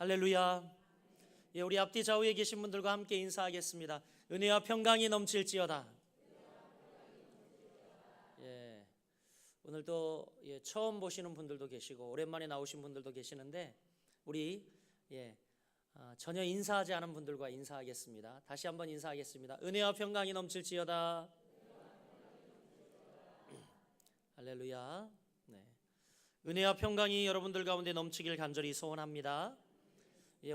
할렐루야. 예, 우리 앞뒤 좌우에 계신 분들과 함께 인사하겠습니다. 은혜와 평강이 넘칠지어다. 예, 오늘도 처음 보시는 분들도 계시고 오랜만에 나오신 분들도 계시는데 우리 전혀 인사하지 않은 분들과 인사하겠습니다. 다시 한번 인사하겠습니다. 은혜와 평강이 넘칠지어다. 할렐루야. 네. 은혜와 평강이 여러분들 가운데 넘치길 간절히 소원합니다.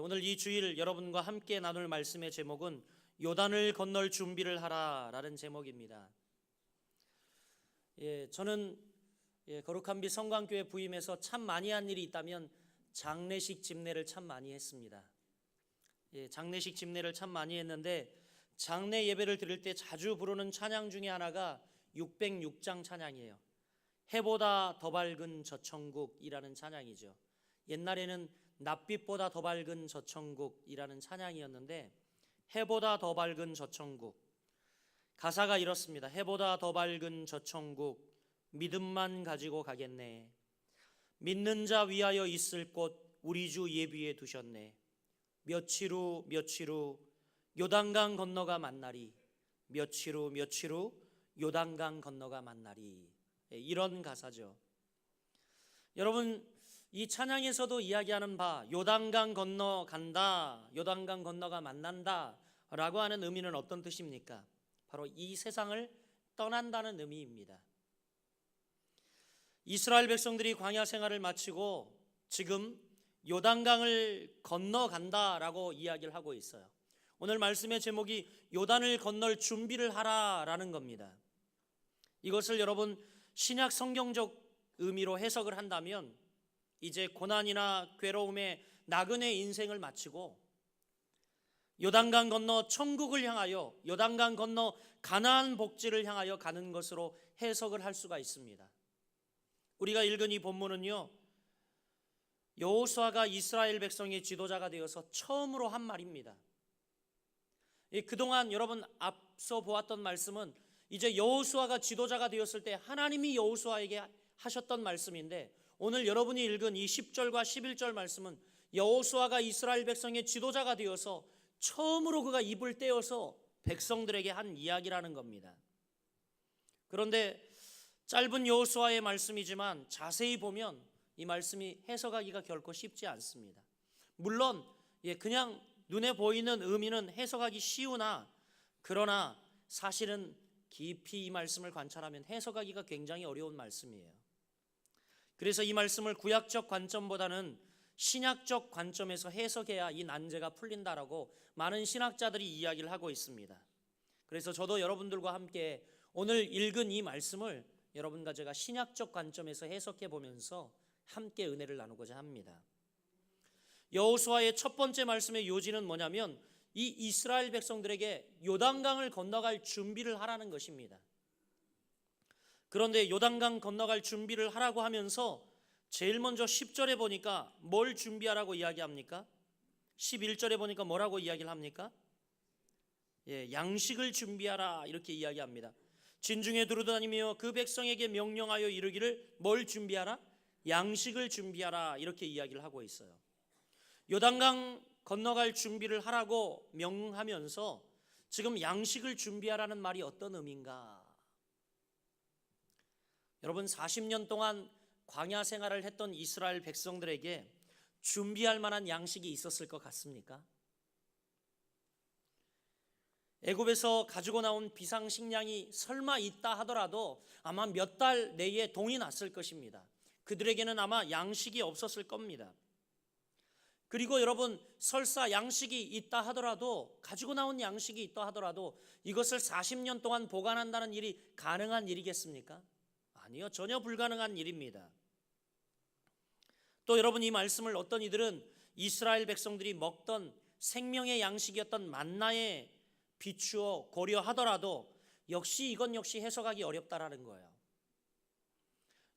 오늘 이 주일 여러분과 함께 나눌 말씀의 제목은 요단을 건널 준비를 하라라는 제목입니다. 저는 거룩한 빛 성광교회 부임해서 참 많이 한 일이 있다면 장례식 집례를 참 많이 했습니다. 장례식 집례를 참 많이 했는데 장례 예배를 드릴 때 자주 부르는 찬양 중에 하나가 606장 찬양이에요. 해보다 더 밝은 저 천국이라는 찬양이죠. 옛날에는 낯빛보다 더 밝은 저 천국이라는 찬양이었는데 해보다 더 밝은 저 천국, 가사가 이렇습니다. 해보다 더 밝은 저 천국 믿음만 가지고 가겠네. 믿는 자 위하여 있을 곳 우리 주 예비해 두셨네. 며칠 후 요단강 건너가 만나리. 며칠 후 요단강 건너가 만나리. 이런 가사죠. 여러분, 이 찬양에서도 이야기하는 바 요단강 건너간다, 요단강 건너가 만난다 라고 하는 의미는 어떤 뜻입니까? 바로 이 세상을 떠난다는 의미입니다. 이스라엘 백성들이 광야 생활을 마치고 지금 요단강을 건너간다라고 이야기를 하고 있어요. 오늘 말씀의 제목이 요단을 건널 준비를 하라라는 겁니다. 이것을 여러분 신약 성경적 의미로 해석을 한다면 이제 고난이나 괴로움에 나그네 인생을 마치고 요단강 건너 천국을 향하여, 요단강 건너 가나안 복지를 향하여 가는 것으로 해석을 할 수가 있습니다. 우리가 읽은 이 본문은요, 여호수아가 이스라엘 백성의 지도자가 되어서 처음으로 한 말입니다. 그동안 여러분 앞서 보았던 말씀은 이제 여호수아가 지도자가 되었을 때 하나님이 여호수아에게 하셨던 말씀인데, 오늘 여러분이 읽은 이 10절과 11절 말씀은 여호수아가 이스라엘 백성의 지도자가 되어서 처음으로 그가 입을 떼어서 백성들에게 한 이야기라는 겁니다. 그런데 짧은 여호수아의 말씀이지만 자세히 보면 이 말씀이 해석하기가 결코 쉽지 않습니다. 물론 그냥 눈에 보이는 의미는 해석하기 쉬우나, 그러나 사실은 깊이 이 말씀을 관찰하면 해석하기가 굉장히 어려운 말씀이에요. 그래서 이 말씀을 구약적 관점보다는 신약적 관점에서 해석해야 이 난제가 풀린다라고 많은 신학자들이 이야기를 하고 있습니다. 그래서 저도 여러분들과 함께 오늘 읽은 이 말씀을 여러분과 제가 신약적 관점에서 해석해 보면서 함께 은혜를 나누고자 합니다. 여호수아의 첫 번째 말씀의 요지는 뭐냐면 이 이스라엘 백성들에게 요단강을 건너갈 준비를 하라는 것입니다. 그런데 요단강 건너갈 준비를 하라고 하면서 제일 먼저 10절에 보니까 뭘 준비하라고 이야기합니까? 11절에 보니까 뭐라고 이야기를 합니까? 양식을 준비하라 이렇게 이야기합니다. 진중에 두루다니며 그 백성에게 명령하여 이르기를 뭘 준비하라? 양식을 준비하라 이렇게 이야기를 하고 있어요. 요단강 건너갈 준비를 하라고 명하면서 지금 양식을 준비하라는 말이 어떤 의미인가? 여러분 40년 동안 광야 생활을 했던 이스라엘 백성들에게 준비할 만한 양식이 있었을 것 같습니까? 애굽에서 가지고 나온 비상식량이 설마 있다 하더라도 아마 몇 달 내에 동이 났을 것입니다. 그들에게는 아마 양식이 없었을 겁니다. 그리고 여러분 설사 양식이 있다 하더라도, 가지고 나온 양식이 있다 하더라도 이것을 40년 동안 보관한다는 일이 가능한 일이겠습니까? 아니요, 전혀 불가능한 일입니다. 또 여러분 이 말씀을 어떤 이들은 이스라엘 백성들이 먹던 생명의 양식이었던 만나에 비추어 고려하더라도 이건 역시 해석하기 어렵다라는 거예요.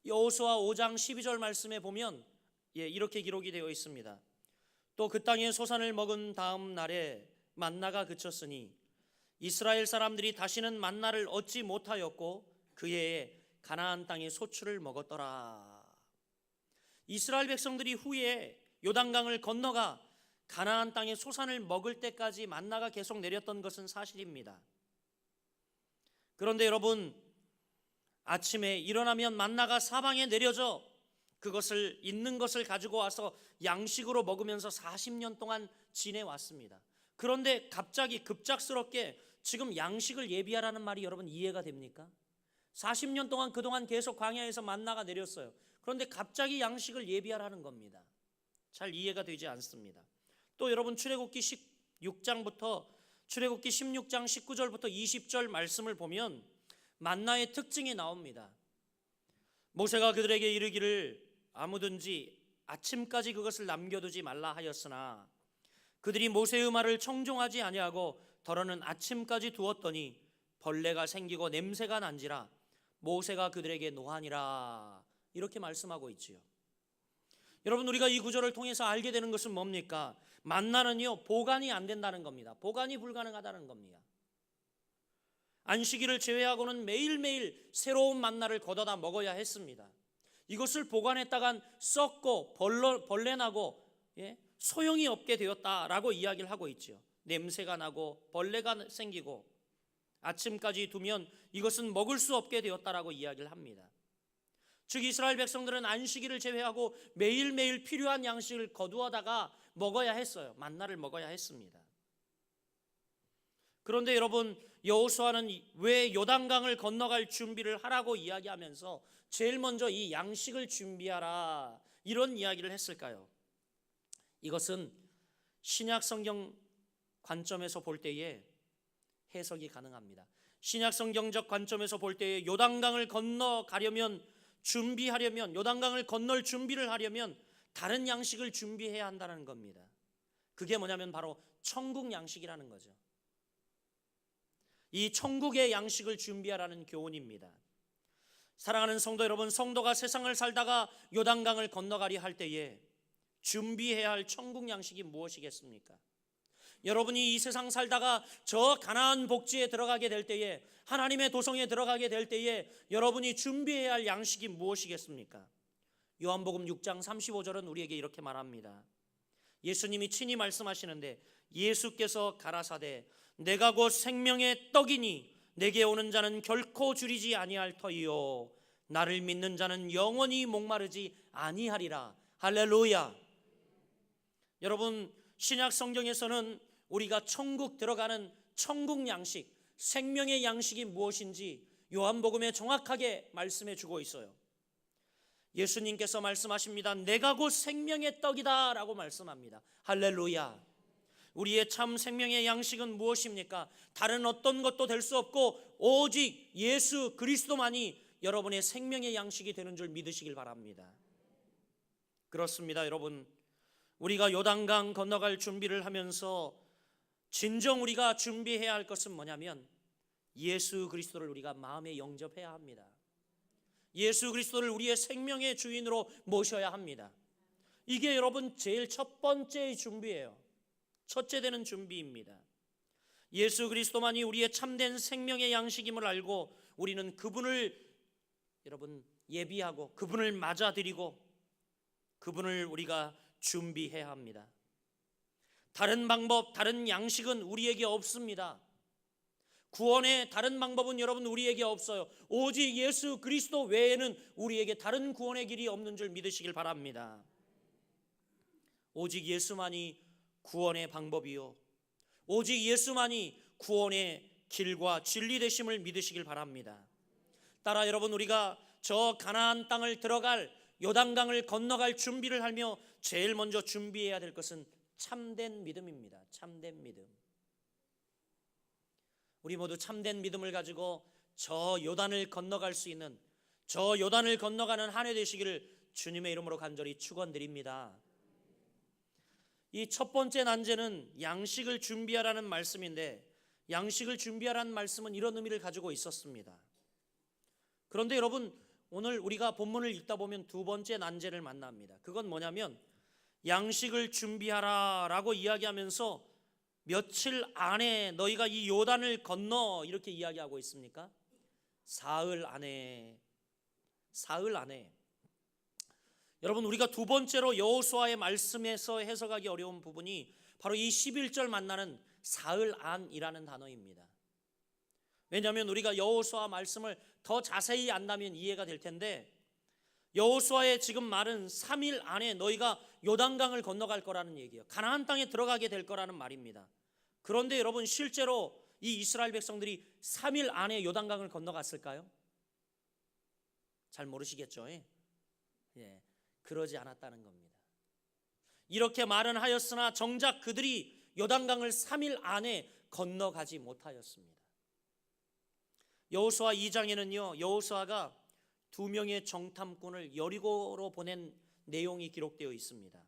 여호수아 5장 12절 말씀에 보면 이렇게 기록이 되어 있습니다. 또 그 땅에 소산을 먹은 다음 날에 만나가 그쳤으니 이스라엘 사람들이 다시는 만나를 얻지 못하였고 그 해에 가나안 땅의 소출을 먹었더라. 이스라엘 백성들이 후에 요단강을 건너가 가나안 땅의 소산을 먹을 때까지 만나가 계속 내렸던 것은 사실입니다. 그런데 여러분, 아침에 일어나면 만나가 사방에 내려져 그것을 있는 것을 가지고 와서 양식으로 먹으면서 40년 동안 지내왔습니다. 그런데 갑자기 급작스럽게 지금 양식을 예비하라는 말이 여러분 이해가 됩니까? 40년 동안 그동안 계속 광야에서 만나가 내렸어요. 그런데 갑자기 양식을 예비하라는 겁니다. 잘 이해가 되지 않습니다. 또 여러분, 출애굽기 16장부터 출애굽기 16장 19절부터 20절 말씀을 보면 만나의 특징이 나옵니다. 모세가 그들에게 이르기를 아무든지 아침까지 그것을 남겨두지 말라 하였으나 그들이 모세의 말을 청종하지 아니하고 더러는 아침까지 두었더니 벌레가 생기고 냄새가 난지라 모세가 그들에게 노하니라. 이렇게 말씀하고 있지요. 여러분, 우리가 이 구절을 통해서 알게 되는 것은 뭡니까? 만나는요, 보관이 안 된다는 겁니다. 보관이 불가능하다는 겁니다. 안식일을 제외하고는 매일매일 새로운 만나를 걷어다 먹어야 했습니다. 이것을 보관했다간 썩고 벌레 나고 소용이 없게 되었다라고 이야기를 하고 있죠. 냄새가 나고 벌레가 생기고 아침까지 두면 이것은 먹을 수 없게 되었다라고 이야기를 합니다. 즉 이스라엘 백성들은 안식일을 제외하고 매일매일 필요한 양식을 거두어다가 먹어야 했어요. 만나를 먹어야 했습니다. 그런데 여러분, 여호수아는 왜 요단강을 건너갈 준비를 하라고 이야기하면서 제일 먼저 이 양식을 준비하라 이런 이야기를 했을까요? 이것은 신약 성경 관점에서 볼 때에 해석이 가능합니다. 신약 성경적 관점에서 볼 때에 요단강을 건너가려면 준비하려면, 요단강을 건널 준비를 하려면 다른 양식을 준비해야 한다는 겁니다. 그게 뭐냐면 바로 천국 양식이라는 거죠. 이 천국의 양식을 준비하라는 교훈입니다. 사랑하는 성도 여러분, 성도가 세상을 살다가 요단강을 건너가려 할 때에 준비해야 할 천국 양식이 무엇이겠습니까? 여러분이 이 세상 살다가 저 가나안 복지에 들어가게 될 때에, 하나님의 도성에 들어가게 될 때에 여러분이 준비해야 할 양식이 무엇이겠습니까? 요한복음 6장 35절은 우리에게 이렇게 말합니다. 예수님이 친히 말씀하시는데 예수께서 가라사대 내가 곧 생명의 떡이니 내게 오는 자는 결코 줄이지 아니할 터이요 나를 믿는 자는 영원히 목마르지 아니하리라. 할렐루야. 여러분, 신약 성경에서는 우리가 천국 들어가는 천국 양식, 생명의 양식이 무엇인지 요한복음에 정확하게 말씀해 주고 있어요. 예수님께서 말씀하십니다. 내가 곧 생명의 떡이다 라고 말씀합니다. 할렐루야. 우리의 참 생명의 양식은 무엇입니까? 다른 어떤 것도 될 수 없고 오직 예수 그리스도만이 여러분의 생명의 양식이 되는 줄 믿으시길 바랍니다. 그렇습니다. 여러분, 우리가 요단강 건너갈 준비를 하면서 진정 우리가 준비해야 할 것은 뭐냐면 예수 그리스도를 우리가 마음에 영접해야 합니다. 예수 그리스도를 우리의 생명의 주인으로 모셔야 합니다. 이게 여러분 제일 첫 번째의 준비예요. 첫째 되는 준비입니다. 예수 그리스도만이 우리의 참된 생명의 양식임을 알고 우리는 그분을 여러분 예비하고 그분을 맞아들이고 그분을 우리가 준비해야 합니다. 다른 방법, 다른 양식은 우리에게 없습니다. 구원의 다른 방법은 여러분 우리에게 없어요. 오직 예수 그리스도 외에는 우리에게 다른 구원의 길이 없는 줄 믿으시길 바랍니다. 오직 예수만이 구원의 방법이요 오직 예수만이 구원의 길과 진리 되심을 믿으시길 바랍니다. 따라 여러분, 우리가 저 가나안 땅을 들어갈 요단강을 건너갈 준비를 하며 제일 먼저 준비해야 될 것은 참된 믿음입니다. 참된 믿음. 우리 모두 참된 믿음을 가지고 저 요단을 건너갈 수 있는, 저 요단을 건너가는 한 해 되시기를 주님의 이름으로 간절히 축원드립니다. 이 첫 번째 난제는 양식을 준비하라는 말씀인데, 양식을 준비하라는 말씀은 이런 의미를 가지고 있었습니다. 그런데 여러분, 오늘 우리가 본문을 읽다 보면 두 번째 난제를 만납니다. 그건 뭐냐면 양식을 준비하라 라고 이야기하면서 며칠 안에 너희가 이 요단을 건너 이렇게 이야기하고 있습니까? 사흘 안에. 사흘 안에. 여러분, 우리가 두 번째로 여호수아의 말씀에서 해석하기 어려운 부분이 바로 이 11절 만나는 사흘 안이라는 단어입니다. 왜냐하면 우리가 여호수아 말씀을 더 자세히 안다면 이해가 될 텐데, 여호수아의 지금 말은 3일 안에 너희가 요단강을 건너갈 거라는 얘기예요. 가나안 땅에 들어가게 될 거라는 말입니다. 그런데 여러분, 실제로 이 이스라엘 백성들이 3일 안에 요단강을 건너갔을까요? 잘 모르시겠죠? 예, 그러지 않았다는 겁니다. 이렇게 말은 하였으나 정작 그들이 요단강을 3일 안에 건너가지 못하였습니다. 여호수아 2장에는요, 여호수아가 2명의 정탐꾼을 여리고로 보낸 내용이 기록되어 있습니다.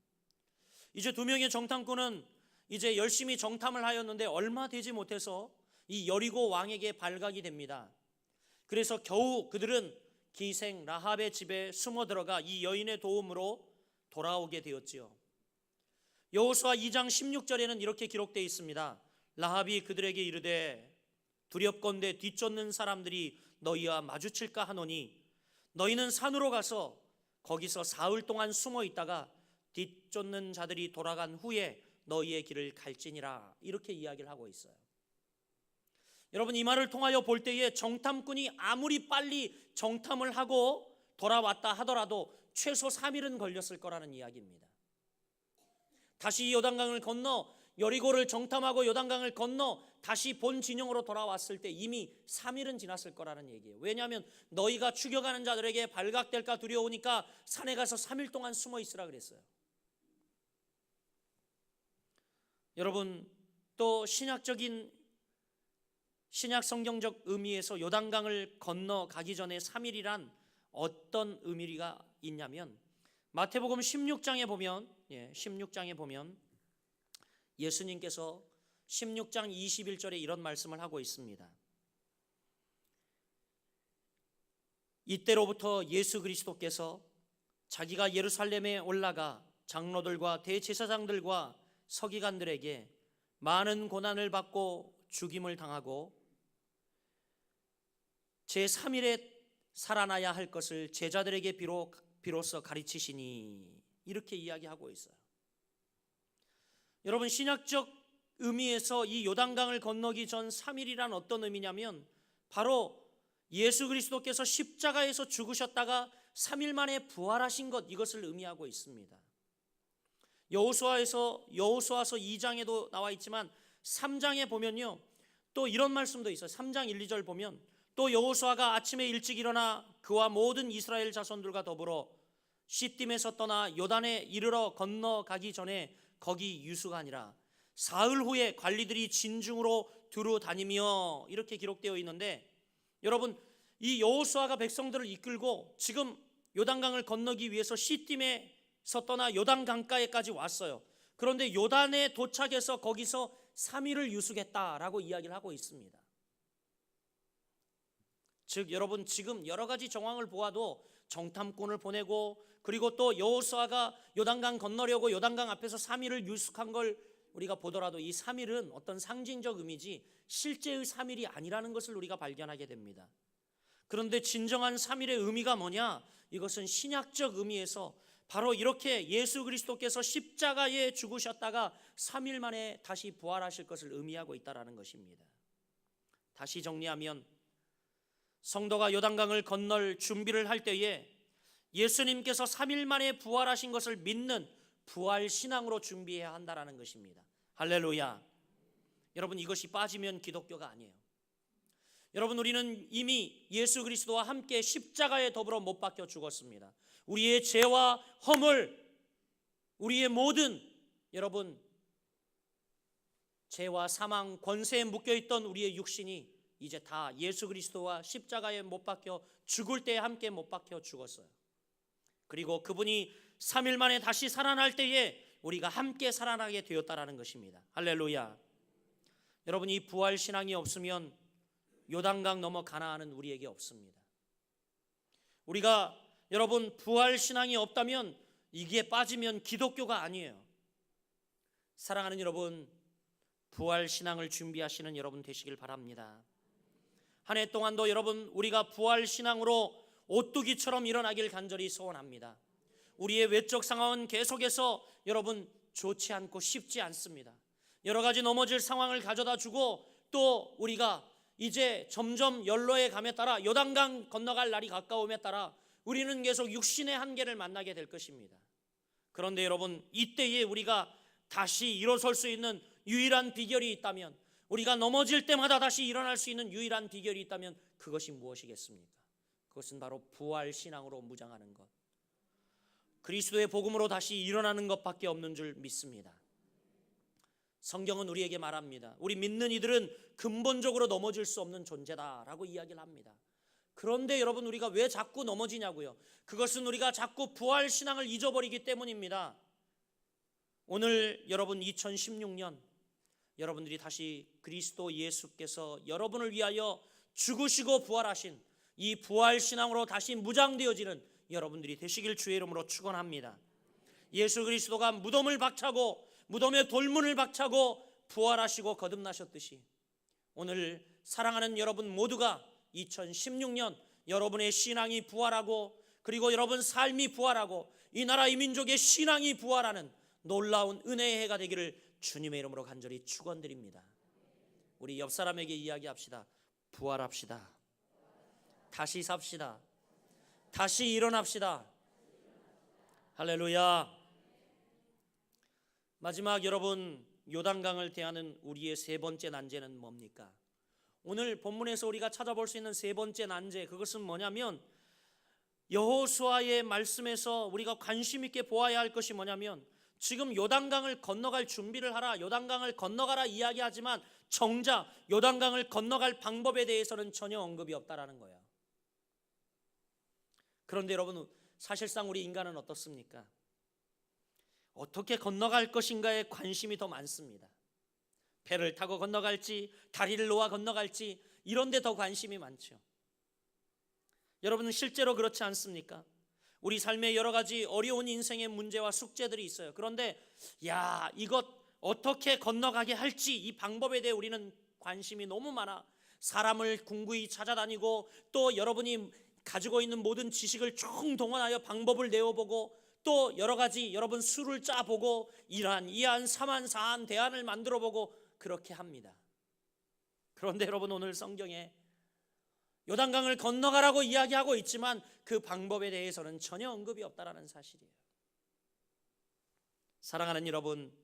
이제 2명의 정탐꾼은 이제 열심히 정탐을 하였는데 얼마 되지 못해서 이 여리고 왕에게 발각이 됩니다. 그래서 겨우 그들은 기생 라합의 집에 숨어 들어가 이 여인의 도움으로 돌아오게 되었지요. 여호수아 2장 16절에는 이렇게 기록되어 있습니다. 라합이 그들에게 이르되 두렵건대 뒤쫓는 사람들이 너희와 마주칠까 하노니 너희는 산으로 가서 거기서 사흘 동안 숨어 있다가 뒤쫓는 자들이 돌아간 후에 너희의 길을 갈지니라. 이렇게 이야기를 하고 있어요. 여러분, 이 말을 통하여 볼 때에 정탐꾼이 아무리 빨리 정탐을 하고 돌아왔다 하더라도 최소 3일은 걸렸을 거라는 이야기입니다. 다시 요단강을 건너 여리고를 정탐하고 요단강을 건너 다시 본 진영으로 돌아왔을 때 이미 3일은 지났을 거라는 얘기예요. 왜냐하면 너희가 죽여가는 자들에게 발각될까 두려우니까 산에 가서 3일 동안 숨어 있으라 그랬어요. 여러분, 또 신약 성경적 의미에서 요단강을 건너가기 전에 3일이란 어떤 의미가 있냐면, 마태복음 16장에 보면 예수님께서 16장 21절에 이런 말씀을 하고 있습니다. 이때로부터 예수 그리스도께서 자기가 예루살렘에 올라가 장로들과 대제사장들과 서기관들에게 많은 고난을 받고 죽임을 당하고 제3일에 살아나야 할 것을 제자들에게 비로소 가르치시니, 이렇게 이야기하고 있어요. 여러분, 신약적 의미에서 이 요단강을 건너기 전 3일이란 어떤 의미냐면 바로 예수 그리스도께서 십자가에서 죽으셨다가 3일 만에 부활하신 것, 이것을 의미하고 있습니다. 여호수아서 2장에도 나와 있지만 3장에 보면요, 또 이런 말씀도 있어요. 3장 1, 2절 보면 또 여호수아가 아침에 일찍 일어나 그와 모든 이스라엘 자손들과 더불어 시딤에서 떠나 요단에 이르러 건너가기 전에 거기 유숙하니라. 사흘 후에 관리들이 진중으로 두루 다니며, 이렇게 기록되어 있는데, 여러분, 이 여호수아가 백성들을 이끌고 지금 요단강을 건너기 위해서 시딤에서 떠나 요단 강가에까지 왔어요. 그런데 요단에 도착해서 거기서 3일을 유숙했다라고 이야기를 하고 있습니다. 즉, 여러분, 지금 여러 가지 정황을 보아도 정탐꾼을 보내고, 그리고 또 여호수아가 요단강 건너려고 요단강 앞에서 3일을 유숙한 걸 우리가 보더라도 이 3일은 어떤 상징적 의미지 실제의 3일이 아니라는 것을 우리가 발견하게 됩니다. 그런데 진정한 3일의 의미가 뭐냐? 이것은 신약적 의미에서 바로 이렇게 예수 그리스도께서 십자가에 죽으셨다가 3일 만에 다시 부활하실 것을 의미하고 있다는 것입니다. 다시 정리하면, 성도가 요단강을 건널 준비를 할 때에 예수님께서 3일 만에 부활하신 것을 믿는 부활 신앙으로 준비해야 한다는 것입니다. 할렐루야. 여러분, 이것이 빠지면 기독교가 아니에요. 여러분, 우리는 이미 예수 그리스도와 함께 십자가에 더불어 못 박혀 죽었습니다. 우리의 죄와 허물, 우리의 모든, 여러분, 죄와 사망, 권세에 묶여있던 우리의 육신이 이제 다 예수 그리스도와 십자가에 못 박혀 죽을 때에 함께 못 박혀 죽었어요. 그리고 그분이 3일 만에 다시 살아날 때에 우리가 함께 살아나게 되었다라는 것입니다. 할렐루야. 여러분, 이 부활 신앙이 없으면 요단강 넘어 가나안은 우리에게 없습니다. 우리가, 여러분, 부활 신앙이 없다면 이게 빠지면 기독교가 아니에요. 사랑하는 여러분, 부활 신앙을 준비하시는 여러분 되시길 바랍니다. 한 해 동안도 여러분, 우리가 부활 신앙으로 오뚜기처럼 일어나길 간절히 소원합니다. 우리의 외적 상황은 계속해서 여러분 좋지 않고 쉽지 않습니다. 여러 가지 넘어질 상황을 가져다 주고 또 우리가 이제 점점 연로에 감에 따라 요단강 건너갈 날이 가까움에 따라 우리는 계속 육신의 한계를 만나게 될 것입니다. 그런데 여러분, 이때에 우리가 다시 일어설 수 있는 유일한 비결이 있다면, 우리가 넘어질 때마다 다시 일어날 수 있는 유일한 비결이 있다면 그것이 무엇이겠습니까? 그것은 바로 부활신앙으로 무장하는 것, 그리스도의 복음으로 다시 일어나는 것밖에 없는 줄 믿습니다. 성경은 우리에게 말합니다. 우리 믿는 이들은 근본적으로 넘어질 수 없는 존재다라고 이야기를 합니다. 그런데 여러분, 우리가 왜 자꾸 넘어지냐고요? 그것은 우리가 자꾸 부활신앙을 잊어버리기 때문입니다. 오늘 여러분 2016년 여러분들이 다시 그리스도 예수께서 여러분을 위하여 죽으시고 부활하신 이 부활신앙으로 다시 무장되어지는 여러분들이 되시길 주의 이름으로 축원합니다. 예수 그리스도가 무덤을 박차고 무덤에 돌문을 박차고 부활하시고 거듭나셨듯이 오늘 사랑하는 여러분 모두가 2016년 여러분의 신앙이 부활하고 그리고 여러분 삶이 부활하고 이 나라 이 민족의 신앙이 부활하는 놀라운 은혜의 해가 되기를 주님의 이름으로 간절히 축원드립니다. 우리 옆 사람에게 이야기합시다. 부활합시다. 다시 삽시다. 다시 일어납시다. 할렐루야. 마지막 여러분, 요단강을 대하는 우리의 세 번째 난제는 뭡니까? 오늘 본문에서 우리가 찾아볼 수 있는 세 번째 난제, 그것은 뭐냐면 여호수아의 말씀에서 우리가 관심 있게 보아야 할 것이 뭐냐면, 지금 요단강을 건너갈 준비를 하라, 요단강을 건너가라 이야기하지만 정작 요단강을 건너갈 방법에 대해서는 전혀 언급이 없다라는 거예요. 그런데 여러분, 사실상 우리 인간은 어떻습니까? 어떻게 건너갈 것인가에 관심이 더 많습니다. 배를 타고 건너갈지 다리를 놓아 건너갈지 이런 데 더 관심이 많죠. 여러분은 실제로 그렇지 않습니까? 우리 삶에 여러 가지 어려운 인생의 문제와 숙제들이 있어요. 그런데 이것 어떻게 건너가게 할지 이 방법에 대해 우리는 관심이 너무 많아. 사람을 궁구히 찾아다니고 또 여러분이 가지고 있는 모든 지식을 총동원하여 방법을 내어보고 또 여러 가지 여러분 수를 짜보고 이한, 이한, 삼한, 사한 대안을 만들어보고 그렇게 합니다. 그런데 여러분, 오늘 성경에 요단강을 건너가라고 이야기하고 있지만 그 방법에 대해서는 전혀 언급이 없다라는 사실이에요. 사랑하는 여러분,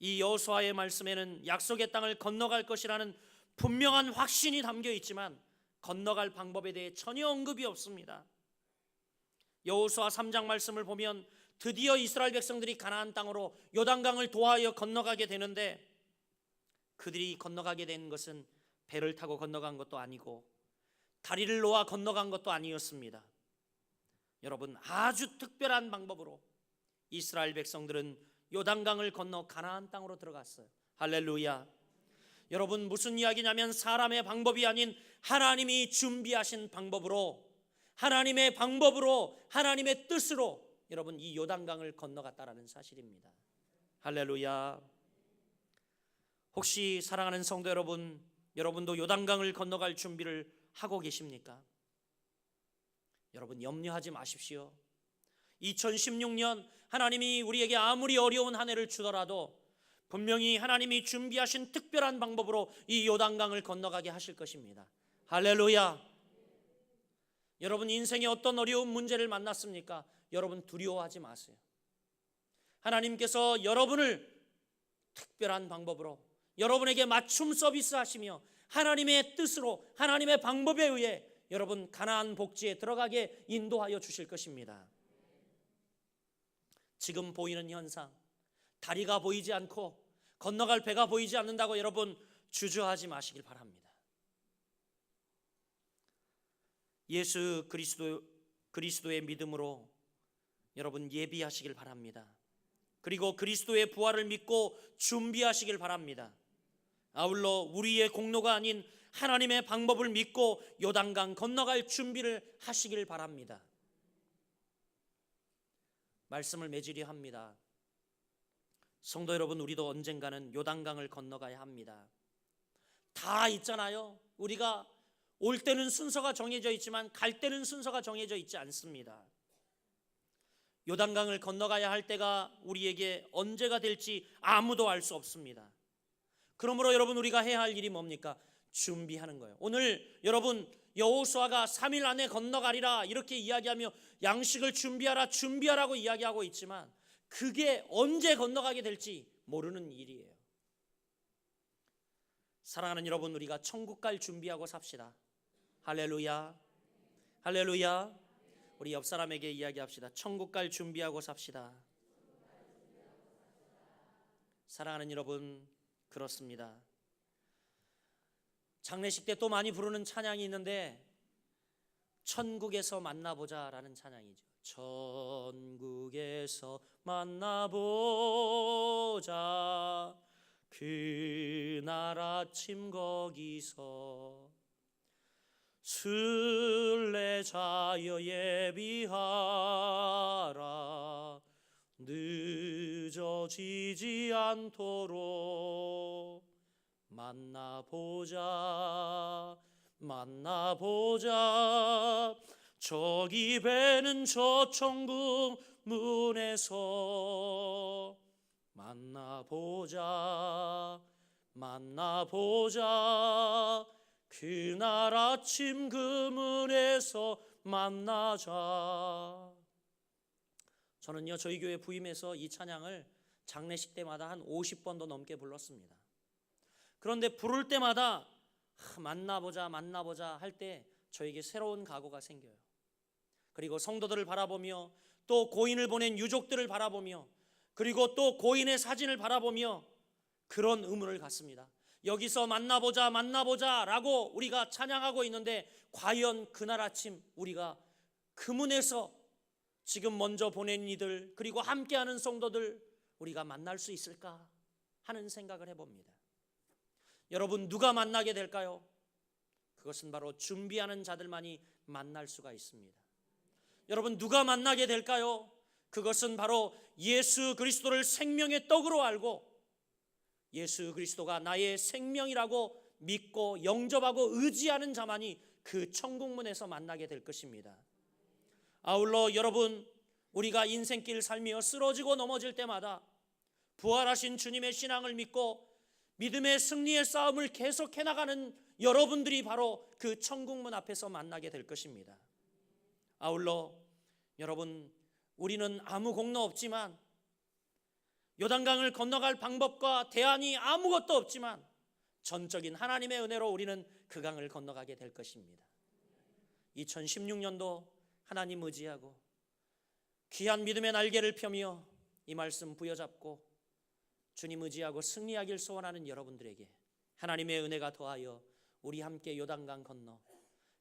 이 여호수아의 말씀에는 약속의 땅을 건너갈 것이라는 분명한 확신이 담겨 있지만 건너갈 방법에 대해 전혀 언급이 없습니다. 여호수아 3장 말씀을 보면 드디어 이스라엘 백성들이 가나안 땅으로 요단강을 도하여 건너가게 되는데, 그들이 건너가게 된 것은 배를 타고 건너간 것도 아니고 다리를 놓아 건너간 것도 아니었습니다. 여러분, 아주 특별한 방법으로 이스라엘 백성들은 요단강을 건너 가나안 땅으로 들어갔어요. 할렐루야. 여러분, 무슨 이야기냐면 사람의 방법이 아닌 하나님이 준비하신 방법으로, 하나님의 방법으로, 하나님의 뜻으로 여러분 이 요단강을 건너갔다라는 사실입니다. 할렐루야. 혹시 사랑하는 성도 여러분, 여러분도 요단강을 건너갈 준비를 하고 계십니까? 여러분, 염려하지 마십시오. 2016년 하나님이 우리에게 아무리 어려운 한 해를 주더라도 분명히 하나님이 준비하신 특별한 방법으로 이 요단강을 건너가게 하실 것입니다. 할렐루야. 여러분, 인생에 어떤 어려운 문제를 만났습니까? 여러분, 두려워하지 마세요. 하나님께서 여러분을 특별한 방법으로 여러분에게 맞춤 서비스 하시며 하나님의 뜻으로, 하나님의 방법에 의해 여러분 가나안 복지에 들어가게 인도하여 주실 것입니다. 지금 보이는 현상, 다리가 보이지 않고 건너갈 배가 보이지 않는다고 여러분 주저하지 마시길 바랍니다. 예수 그리스도의 믿음으로 여러분 예비하시길 바랍니다. 그리고 그리스도의 부활을 믿고 준비하시길 바랍니다. 아울러 우리의 공로가 아닌 하나님의 방법을 믿고 요단강 건너갈 준비를 하시길 바랍니다. 말씀을 맺으려 합니다. 성도 여러분, 우리도 언젠가는 요단강을 건너가야 합니다. 다 있잖아요. 우리가 올 때는 순서가 정해져 있지만 갈 때는 순서가 정해져 있지 않습니다. 요단강을 건너가야 할 때가 우리에게 언제가 될지 아무도 알 수 없습니다. 그러므로 여러분, 우리가 해야 할 일이 뭡니까? 준비하는 거예요. 오늘 여러분, 여호수아가 3일 안에 건너가리라 이렇게 이야기하며 양식을 준비하라고 이야기하고 있지만 그게 언제 건너가게 될지 모르는 일이에요. 사랑하는 여러분, 우리가 천국 갈 준비하고 삽시다. 할렐루야, 할렐루야. 우리 옆 사람에게 이야기합시다. 천국 갈 준비하고 삽시다. 사랑하는 여러분, 그렇습니다. 장례식 때 또 많이 부르는 찬양이 있는데 천국에서 만나보자라는 찬양이죠. 천국에서 만나보자 그날 아침 거기서 순례자여 예비하라 늦어지지 않도록 만나보자 저기 배는 저 천국 문에서 만나보자 그날 아침 그 문에서 만나자. 저는요, 저희 교회 부임해서 이 찬양을 장례식 때마다 한 50번도 넘게 불렀습니다. 그런데 부를 때마다 만나보자 할 때 저에게 새로운 각오가 생겨요. 그리고 성도들을 바라보며 또 고인을 보낸 유족들을 바라보며 그리고 또 고인의 사진을 바라보며 그런 의문을 갖습니다. 여기서 만나보자 라고 우리가 찬양하고 있는데 과연 그날 아침 우리가 그 문에서 지금 먼저 보낸 이들 그리고 함께하는 성도들 우리가 만날 수 있을까 하는 생각을 해봅니다. 여러분, 누가 만나게 될까요? 그것은 바로 준비하는 자들만이 만날 수가 있습니다. 여러분, 누가 만나게 될까요? 그것은 바로 예수 그리스도를 생명의 떡으로 알고 예수 그리스도가 나의 생명이라고 믿고 영접하고 의지하는 자만이 그 천국문에서 만나게 될 것입니다. 아울러 여러분, 우리가 인생길 살며 쓰러지고 넘어질 때마다 부활하신 주님의 신앙을 믿고 믿음의 승리의 싸움을 계속해 나가는 여러분들이 바로 그 천국문 앞에서 만나게 될 것입니다. 아울러 여러분, 우리는 아무 공로 없지만 요단강을 건너갈 방법과 대안이 아무것도 없지만 전적인 하나님의 은혜로 우리는 그 강을 건너가게 될 것입니다. 2016년도 하나님 의지하고 귀한 믿음의 날개를 펴며 이 말씀 부여잡고 주님 의지하고 승리하길 소원하는 여러분들에게 하나님의 은혜가 더하여 우리 함께 요단강 건너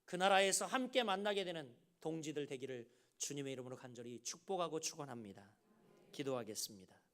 그 나라에서 함께 만나게 되는 동지들 되기를 주님의 이름으로 간절히 축복하고 축원합니다. 기도하겠습니다.